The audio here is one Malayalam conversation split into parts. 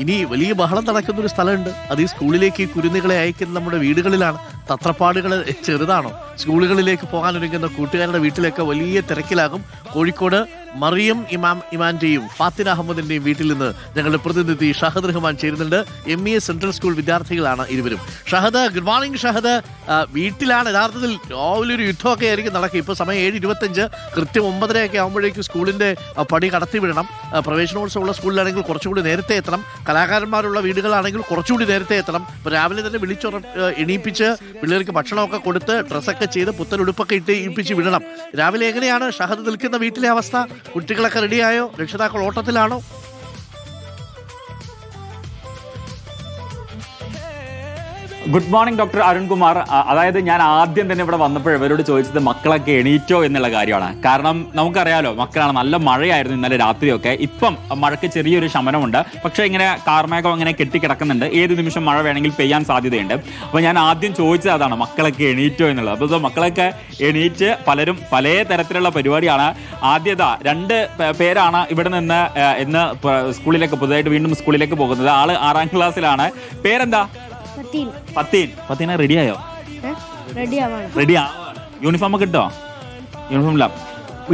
ഇനി വലിയ ബഹളം നടക്കുന്ന ഒരു സ്ഥലമുണ്ട്. അത് ഈ സ്കൂളിലേക്ക് ഈ കുരുന്നുകളെ അയക്കുന്ന നമ്മുടെ വീടുകളിലാണ്. തത്രപ്പാടുകൾ ചെറുതാണോ? സ്കൂളുകളിലേക്ക് പോകാനൊരുങ്ങുന്ന കൂട്ടുകാരുടെ വീട്ടിലൊക്കെ വലിയ തിരക്കിലാകും. കോഴിക്കോട് മറിയം ഇമാന്റെയും ഫാത്തിന അഹമ്മദിന്റെയും വീട്ടിൽ നിന്ന് ഞങ്ങളുടെ പ്രതിനിധി ഷഹദ് റഹ്മാൻ ചേരുന്നുണ്ട്. ME സെൻട്രൽ സ്കൂൾ വിദ്യാർത്ഥികളാണ് ഇരുവരും. Shahad, good morning Shahad. വീട്ടിലാണ് യഥാർത്ഥത്തിൽ രാവിലെ ഒരു യുദ്ധമൊക്കെ ആയിരിക്കും നടക്കുക. ഇപ്പോൾ സമയം 7:25, കൃത്യം 9:30 ആകുമ്പോഴേക്കും സ്കൂളിന്റെ പടി കടത്തി വിടണം. പ്രവേശനോത്സവമുള്ള സ്കൂളിലാണെങ്കിൽ കുറച്ചുകൂടി നേരത്തെ എത്തണം. കലാകാരന്മാരുള്ള വീടുകളാണെങ്കിൽ കുറച്ചുകൂടി നേരത്തെ എത്തണം. ഇപ്പോൾ രാവിലെ തന്നെ എണീപ്പിച്ച് പിള്ളേർക്ക് ഭക്ഷണമൊക്കെ കൊടുത്ത് ഡ്രസ്സൊക്കെ ചെയ്ത് പുത്തൻ ഉടുപ്പൊക്കെ ഇട്ട് ഇപ്പിച്ച് വിടണം. രാവിലെ എങ്ങനെയാണ് ഷഹദ് നിൽക്കുന്ന വീട്ടിലെ അവസ്ഥ? കുട്ടികളൊക്കെ റെഡിയായോ? രക്ഷിതാക്കൾ ഓട്ടത്തിലാണോ? Good morning doctor Arunkumar. അതായത് ഞാൻ ആദ്യം തന്നെ ഇവിടെ വന്നപ്പോൾ ഇവരോട് ചോദിച്ചത് മക്കളൊക്കെ എണീറ്റോ എന്നുള്ള കാര്യമാണ്. കാരണം നമുക്കറിയാലോ, മക്കളാണ്, നല്ല മഴയായിരുന്നു ഇന്നലെ രാത്രിയൊക്കെ. ഇപ്പം മഴയ്ക്ക് ചെറിയൊരു ശമനമുണ്ട്. പക്ഷേ ഇങ്ങനെ കാർമേഘം അങ്ങനെ കെട്ടിക്കിടക്കുന്നുണ്ട്. ഏത് നിമിഷം മഴ വേണമെങ്കിൽ പെയ്യാൻ സാധ്യതയുണ്ട്. അപ്പോൾ ഞാൻ ആദ്യം ചോദിച്ചത് അതാണ്, മക്കളൊക്കെ എണീറ്റോ എന്നുള്ളത്. അപ്പോൾ മക്കളൊക്കെ എണീറ്റ് പലരും പല തരത്തിലുള്ള പരിപാടിയാണ്. ആദ്യത 2 പേരാണ് ഇവിടെ നിന്ന് ഇന്ന് സ്കൂളിലേക്ക് പുതുതായിട്ട് വീണ്ടും സ്കൂളിലേക്ക് പോകുന്നത്. ആള് 6ാം ക്ലാസ്സിലാണ്. പേരെന്താ? പത്തീൻ. റെഡിയായോ? റെഡി ആവാണ്. യൂണിഫോം ഒക്കെ കിട്ടോ? യൂണിഫോം ഇല്ല,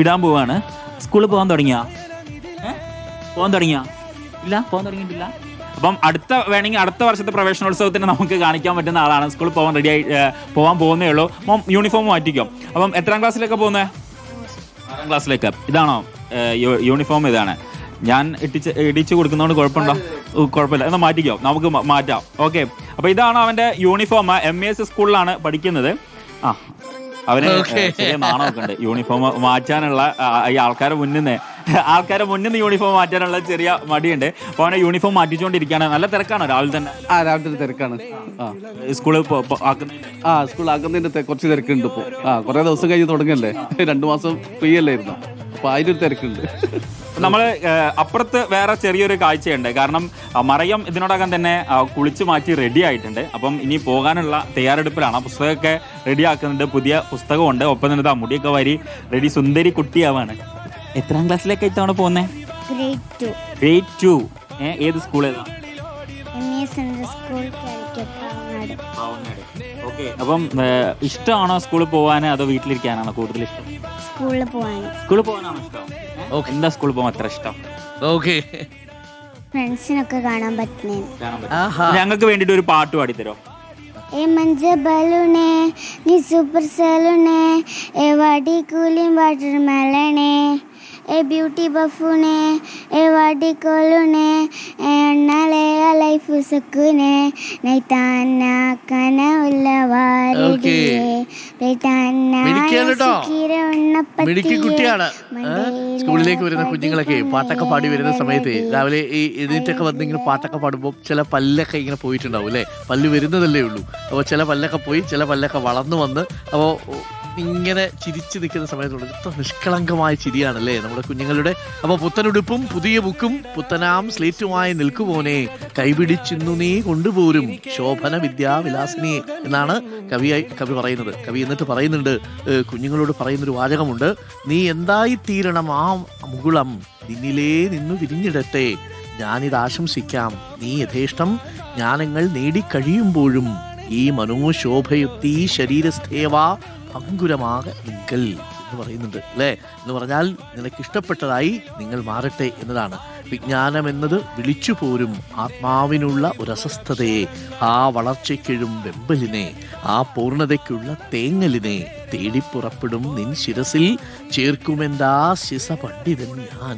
ഇടാൻ പോവാണ്. സ്കൂളിൽ പോകാൻ തുടങ്ങിയ ഇല്ല, പോകാൻ തുടങ്ങിയിട്ടില്ല. അപ്പം വേണമെങ്കിൽ അടുത്ത വർഷത്തെ പ്രവേശനോത്സവത്തിന് നമുക്ക് കാണിക്കാൻ പറ്റുന്ന ആളാണ്. സ്കൂളിൽ പോകാൻ പോകുന്നേ ഉള്ളൂ. യൂണിഫോം മാറ്റിക്കോ. അപ്പം എത്രാം ക്ലാസ്സിലേക്ക് പോകുന്നത്? 6ാം ക്ലാസ്സിലേക്ക്. ഇതാണോ യൂണിഫോം? ഇതാണ്. ഞാൻ ഇടിച്ചു കൊടുക്കുന്നതുകൊണ്ട് കുഴപ്പമില്ല. എന്നാൽ മാറ്റിക്കോ, നമുക്ക് മാറ്റാം. ഓക്കെ. അപ്പൊ ഇതാണ് അവന്റെ യൂണിഫോം. MES സ്കൂളിലാണ് പഠിക്കുന്നത്. അവന് ചെറിയ നാണമൊക്കെ ഉണ്ട്. യൂണിഫോം മാറ്റാനുള്ള ഈ ആൾക്കാരെ മുന്നിൽ യൂണിഫോം മാറ്റാനുള്ള ചെറിയ മടിയുണ്ട്. അപ്പൊ അവനെ യൂണിഫോം മാറ്റിച്ചുകൊണ്ടിരിക്കുകയാണ്. നല്ല തിരക്കാണ് രാവിലെ തന്നെ. രാവിലത്തെ തിരക്കാണ്. സ്കൂളിൽ ആക്കുന്നതിന്റെ കുറച്ച് തിരക്കുണ്ട്. ഇപ്പൊ കുറെ ദിവസം കഴിഞ്ഞ് തുടങ്ങല്ലേ, 2 മാസം ഫ്രീ അല്ലായിരുന്നു. അപ്പൊ അതിലൊരു തിരക്കുണ്ട്. നമ്മൾ അപ്പുറത്ത് വേറെ ചെറിയൊരു കാഴ്ചയുണ്ട്. കാരണം മറിയം ഇതിനോടകം തന്നെ കുളിച്ച് മാറ്റി റെഡി ആയിട്ടുണ്ട്. അപ്പം ഇനി പോകാനുള്ള തയ്യാറെടുപ്പിലാണ്. പുസ്തകമൊക്കെ റെഡിയാക്കുന്നുണ്ട്. പുതിയ പുസ്തകമുണ്ട്. ഒപ്പം തന്നെ മുടിയൊക്കെ വാരി റെഡി, സുന്ദരി കുട്ടിയാവാണ്. എത്രാം ക്ലാസ്സിലേക്ക് ഇത്തവണ പോകുന്നേ? ഗ്രേഡ് 2. ഏത് സ്കൂൾ? ഓക്കെ. അപ്പം ഇഷ്ടമാണോ സ്കൂളിൽ പോകാൻ, അതോ വീട്ടിലിരിക്കാനാണോ കൂടുതൽ ഇഷ്ടം? സ്കൂളിൽ പോകാനാണോ ഇഷ്ടം? എന്താ സ്കൂളിൽ പോകാൻ അത്ര ഇഷ്ടം? ഓക്കെ. ഫ്രണ്ട്സിനൊക്കെ കാണാൻ പറ്റുന്നേ. ഞങ്ങൾക്ക് വേണ്ടിട്ട് ഒരു പാട്ട് പാടിത്തരോ? ए मंज बलूने नी सुपर सलूने ए वाडी कूलिंग वाटर मेलने ए ब्यूटी बफूने ए वाडी कोलूने ए अन्नाले लाइफ सुकुने नैताना कना उल्लवारे बेटाना सुकीरे മിടുക്കി കുട്ടിയാണ്. സ്കൂളിലേക്ക് വരുന്ന കുഞ്ഞുങ്ങളൊക്കെ പാട്ടൊക്കെ പാടി വരുന്ന സമയത്ത് രാവിലെ ഈ എഴുന്നേറ്റൊക്കെ വന്നിങ്ങനെ പാട്ടൊക്കെ പാടുമ്പോൾ ചില പല്ലൊക്കെ ഇങ്ങനെ പോയിട്ടുണ്ടാവും അല്ലേ? പല്ല് വരുന്നതല്ലേ ഉള്ളൂ. അപ്പോൾ ചില പല്ലൊക്കെ പോയി, ചില പല്ലൊക്കെ വളർന്നു വന്ന്, അപ്പോൾ ഇങ്ങനെ ചിരിച്ചു നിൽക്കുന്ന സമയത്തുള്ള ഇത്ര നിഷ്കളങ്കമായ ചിരിയാണല്ലേ നമ്മുടെ കുഞ്ഞുങ്ങളുടെ. അപ്പോൾ പുത്തനുടുപ്പും പുതിയ ബുക്കും പുത്തനാം സ്ലേറ്റുമായി നിൽക്കുമോനെ, കൈപിടിച്ചിന്നു നീ കൊണ്ടുപോരും ശോഭന വിദ്യാവിലാസിനിയെ എന്നാണ് കവി പറയുന്നത്. കവി എന്നിട്ട് പറയുന്നുണ്ട്, കുഞ്ഞുങ്ങളോട് പറയുന്നൊരു വാചകമുണ്ട്. നീ എന്തായി തീരണം ആ മുകുളം, നിന്നിലേ നിന്നു വിരിഞ്ഞിടട്ടെ, ഞാനിത് ആശംസിക്കാം, നീ യഥേഷ്ടം ജ്ഞാനങ്ങൾ നേടിക്കഴിയുമ്പോഴും ഈ മനോശോഭയുക്തി ശരീരസ്ഥേവ അങ്കുരമാക നിങ്കൽ എന്ന് പറയുന്നുണ്ട് അല്ലേ? എന്ന് പറഞ്ഞാൽ നിനക്കിഷ്ടപ്പെട്ടതായി നിങ്ങൾ മാറട്ടെ എന്നതാണ്. വിജ്ഞാനം എന്നത് വിളിച്ചു പോരും ആത്മാവിനുള്ള ഒരു അസ്വസ്ഥതയെ, ആ വളർച്ചയ്ക്കെഴും വെമ്പലിനെ, ആ പൂർണ്ണതയ്ക്കുള്ള തേങ്ങലിനെ തേടിപ്പുറപ്പെടും നിൻ ശിരസിൽ ചേർക്കുമെന്താ ശിസ പണ്ഡിതൻ ഞാൻ.